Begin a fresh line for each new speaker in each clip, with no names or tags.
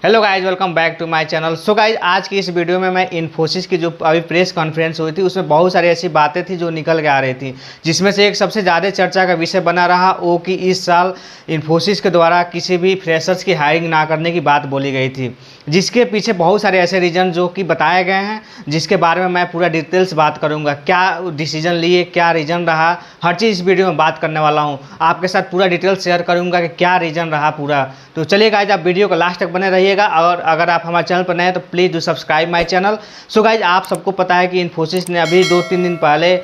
Hello guys, welcome back to my channel. So guys, आज की इस वीडियो में मैं इन्फोसिस की जो अभी प्रेस कॉन्फ्रेंस हुई थी उसमें बहुत सारी ऐसी बातें थी जो निकल के आ रही थी, जिसमें से एक सबसे ज़्यादा चर्चा का विषय बना रहा वो कि इस साल इन्फोसिस के द्वारा किसी भी फ्रेशर्स की हायरिंग ना करने की बात बोली गई थी, जिसके पीछे बहुत सारे ऐसे रीज़न जो कि बताए गए हैं, जिसके बारे में मैं पूरा डिटेल्स बात करूँगा। क्या डिसीजन लिए, क्या रीज़न रहा, हर चीज़ इस वीडियो में बात करने वाला हूँ। आपके साथ पूरा डिटेल्स शेयर करूँगा कि क्या रीज़न रहा पूरा। तो चलिए गाइज, आप वीडियो को लास्ट तक बने रहिएगा, और अगर आप हमारे चैनल पर नए हैं तो please do subscribe my channel. So guys, आप सबको पता है कि इन्फोसिस ने अभी 2-3 दिन पहले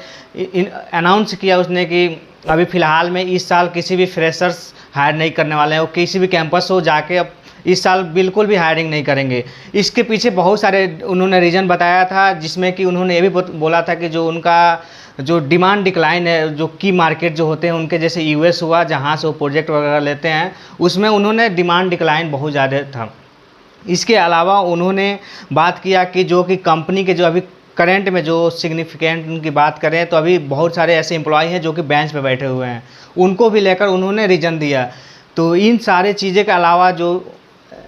अनाउंस किया उसने कि अभी फ़िलहाल में इस साल किसी भी फ्रेशर्स हायर नहीं करने वाले हैं। वो किसी भी कैंपस हो जाके अब इस साल बिल्कुल भी हायरिंग नहीं करेंगे। इसके पीछे बहुत सारे उन्होंने रीज़न बताया था, जिसमें कि उन्होंने ये भी बोला था कि जो उनका जो डिमांड डिक्लाइन है, जो की मार्केट जो होते हैं उनके, जैसे यूएस हुआ जहाँ से वो प्रोजेक्ट वगैरह लेते हैं, उसमें उन्होंने डिमांड डिक्लाइन बहुत ज़्यादा था। इसके अलावा उन्होंने बात किया कि जो कि कंपनी के जो अभी करंट में जो सिग्निफिकेंट उनकी बात करें तो अभी बहुत सारे ऐसे एम्प्लॉय हैं जो कि बेंच पे बैठे हुए हैं, उनको भी लेकर उन्होंने रीज़न दिया। तो इन सारे चीज़ें के अलावा जो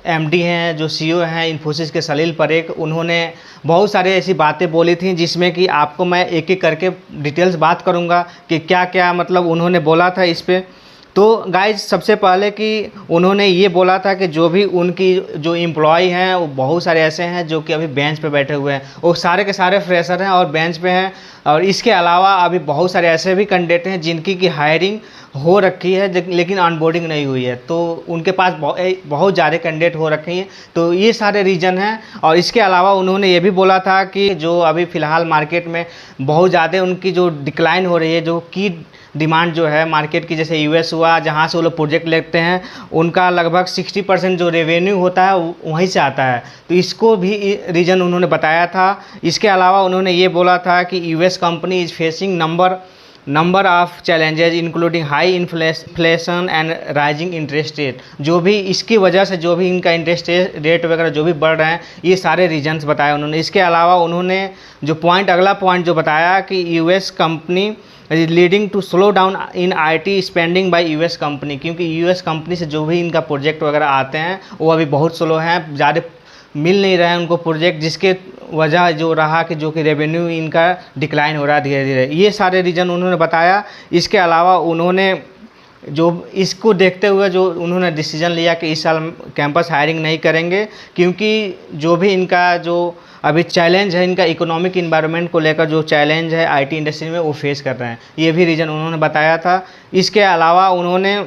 एमडी हैं, जो सीईओ हैं इन्फोसिस के सलील परेख, उन्होंने बहुत सारे ऐसी बातें बोली थी, जिसमें कि आपको मैं एक एक करके डिटेल्स बात करूंगा कि क्या क्या मतलब उन्होंने बोला था इस पर। तो गाइज, सबसे पहले कि उन्होंने ये बोला था कि जो भी उनकी जो एम्प्लॉय हैं वो बहुत सारे ऐसे हैं जो कि अभी बेंच पे बैठे हुए हैं, वो सारे के सारे फ्रेशर हैं और बेंच पे हैं। और इसके अलावा अभी बहुत सारे ऐसे भी कैंडिडेट हैं जिनकी की हायरिंग हो रखी है लेकिन ऑनबोर्डिंग नहीं हुई है, तो उनके पास बहुत ज़्यादा कैंडिडेट हो रखे हैं। तो ये सारे रीज़न हैं। और इसके अलावा उन्होंने ये भी बोला था कि जो अभी फ़िलहाल मार्केट में बहुत ज़्यादा उनकी जो डिक्लाइन हो रही है, जो की डिमांड जो है मार्केट की, जैसे यूएस हुआ जहाँ से वो लोग प्रोजेक्ट लेते हैं, उनका लगभग 60% जो रेवेन्यू होता है वहीं से आता है। तो इसको भी रीज़न उन्होंने बताया था। इसके अलावा उन्होंने ये बोला था कि US company is facing number of challenges including high inflation and rising interest rate. जो भी इसकी वजह से जो भी इनका इंटरेस्ट रेट वगैरह जो भी बढ़ रहे हैं, ये सारे रीजन्स बताए उन्होंने। इसके अलावा उन्होंने जो अगला पॉइंट जो बताया कि US company leading to slow down in IT spending by US company, क्योंकि यूएस कंपनी से जो भी इनका प्रोजेक्ट वगैरह आते हैं वो अभी बहुत स्लो हैं, ज़्यादा मिल नहीं रहे हैं उनको प्रोजेक्ट, जिसके वजह जो रहा कि जो कि रेवेन्यू इनका डिक्लाइन हो रहा है धीरे धीरे। ये सारे रीज़न उन्होंने बताया। इसके अलावा उन्होंने जो इसको देखते हुए जो उन्होंने डिसीजन लिया कि इस साल कैंपस हायरिंग नहीं करेंगे, क्योंकि जो भी इनका जो अभी चैलेंज है, इनका इकोनॉमिक इन्वायरमेंट को लेकर जो चैलेंज है आईटी इंडस्ट्री में, वो फेस कर रहे हैं। ये भी रीज़न उन्होंने बताया था। इसके अलावा उन्होंने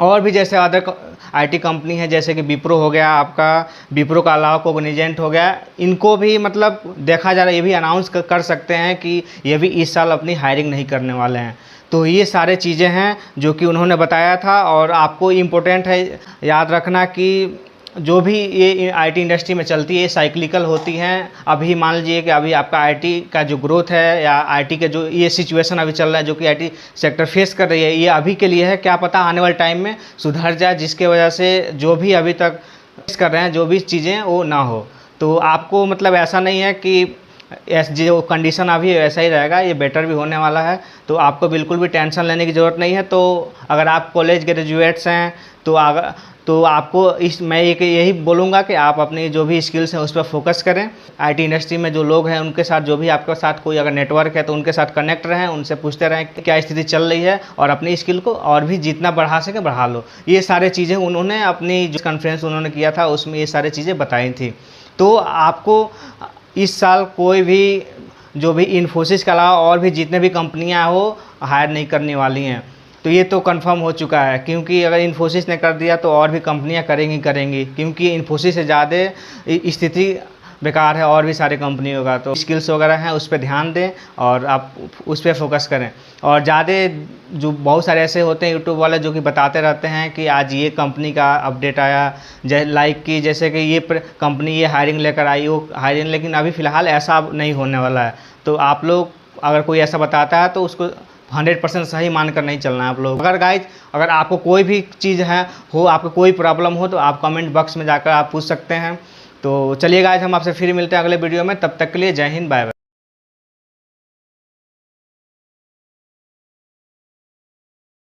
और भी जैसे अदर आईटी कंपनी है, जैसे कि विप्रो हो गया, आपका विप्रो का अलावा कोग्निजेंट हो गया, इनको भी मतलब देखा जा रहा है, ये भी अनाउंस कर सकते हैं कि ये भी इस साल अपनी हायरिंग नहीं करने वाले हैं। तो ये सारे चीज़ें हैं जो कि उन्होंने बताया था। और आपको इम्पोर्टेंट है याद रखना कि जो भी ये आईटी इंडस्ट्री में चलती है ये साइक्लिकल होती हैं। अभी मान लीजिए कि अभी आपका आईटी का जो ग्रोथ है या आईटी के जो ये सिचुएशन अभी चल रहा है जो कि आईटी सेक्टर फेस कर रही है, ये अभी के लिए है। क्या पता आने वाले टाइम में सुधर जाए, जिसके वजह से जो भी अभी तक फेस कर रहे हैं जो भी चीज़ें वो ना हो। तो आपको मतलब ऐसा नहीं है कि जो कंडीशन अभी है वैसा ही रहेगा, ये बेटर भी होने वाला है। तो आपको बिल्कुल भी टेंशन लेने की ज़रूरत नहीं है। तो अगर आप कॉलेज ग्रेजुएट्स हैं तो आपको मैं यही बोलूँगा कि आप अपनी जो भी स्किल्स हैं उस पर फोकस करें। आईटी इंडस्ट्री में जो लोग हैं उनके साथ, जो भी आपके साथ कोई अगर नेटवर्क है तो उनके साथ कनेक्ट रहें, उनसे पूछते रहें कि क्या स्थिति चल रही है, और अपनी स्किल को और भी जितना बढ़ा सके बढ़ा लो। ये सारे चीज़ें उन्होंने अपनी जो कॉन्फ्रेंस उन्होंने किया था उसमें ये सारी चीज़ें बताई थी। तो आपको इस साल कोई भी जो भी इन्फोसिस के अलावा और भी जितने भी कंपनियां हो हायर नहीं करने वाली हैं। तो ये तो कंफर्म हो चुका है, क्योंकि अगर इन्फोसिस ने कर दिया तो और भी कंपनियां करेंगी, क्योंकि इन्फोसिस से ज़्यादा स्थिति बेकार है और भी सारे कंपनियों का। तो स्किल्स वगैरह हैं उस पर ध्यान दें और आप उस पर फोकस करें। और ज़्यादा जो बहुत सारे ऐसे होते हैं यूट्यूब वाले जो कि बताते रहते हैं कि आज ये कंपनी का अपडेट आया, जैसे कि ये कंपनी ये हायरिंग लेकर आई, वो हायरिंग, लेकिन अभी फ़िलहाल ऐसा नहीं होने वाला है। तो आप लोग अगर कोई ऐसा बताता है तो उसको 100% सही मानकर नहीं चलना है आप लोग। अगर आपको कोई भी चीज़ आपको कोई प्रॉब्लम हो तो आप कमेंट बॉक्स में जाकर आप पूछ सकते हैं। तो चलिए गाइज, हम आपसे फिर मिलते हैं अगले वीडियो में। तब तक के लिए जय हिंद, बाय बाय।